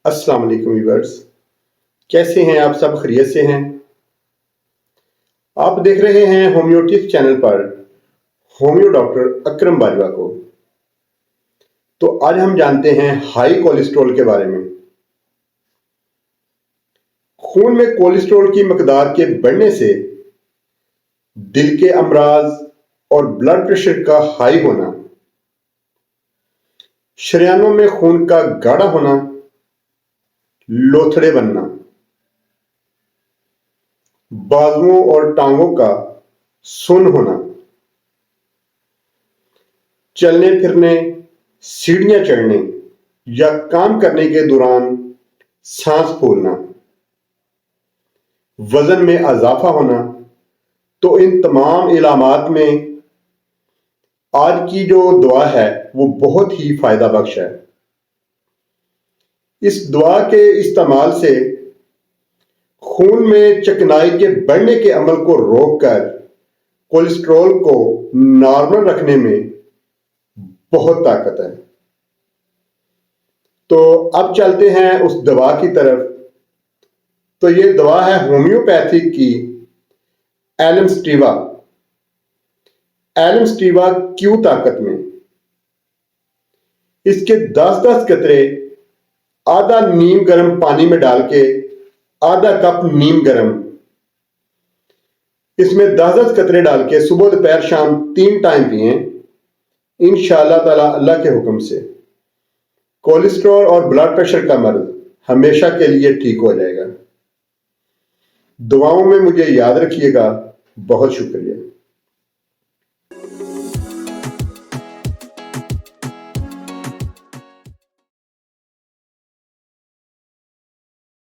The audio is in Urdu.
السلام علیکم ویورز، کیسے ہیں آپ؟ سب خیریت سے ہیں؟ آپ دیکھ رہے ہیں ہومیوٹک چینل پر ہومیو ڈاکٹر اکرم باجوہ کو۔ تو آج ہم جانتے ہیں ہائی کولیسٹرول کے بارے میں۔ خون میں کولیسٹرول کی مقدار کے بڑھنے سے دل کے امراض اور بلڈ پریشر کا ہائی ہونا، شریانوں میں خون کا گاڑھا ہونا، لوتھڑے بننا، بازوؤں اور ٹانگوں کا سن ہونا، چلنے پھرنے، سیڑھیاں چڑھنے یا کام کرنے کے دوران سانس پھولنا، وزن میں اضافہ ہونا، تو ان تمام علامات میں آج کی جو دعا ہے وہ بہت ہی فائدہ بخش ہے۔ اس دعا کے استعمال سے خون میں چکنائی کے بڑھنے کے عمل کو روک کر کولیسٹرول کو نارمل رکھنے میں بہت طاقت ہے۔ تو اب چلتے ہیں اس دوا کی طرف۔ تو یہ دوا ہے ہومیوپیتھک کی ایلم سٹیوا۔ ایلم سٹیوا کیو طاقت میں اس کے 10 قطرے آدھا نیم گرم پانی میں ڈال کے آدھا کپ نیم گرم، اس میں 10 قطرے ڈال کے صبح دوپہر شام 3 ٹائم پئیں۔ انشاءاللہ تعالی اللہ کے حکم سے کولیسٹرول اور بلڈ پریشر کا مرض ہمیشہ کے لیے ٹھیک ہو جائے گا۔ دعاؤں میں مجھے یاد رکھیے گا۔ بہت شکریہ۔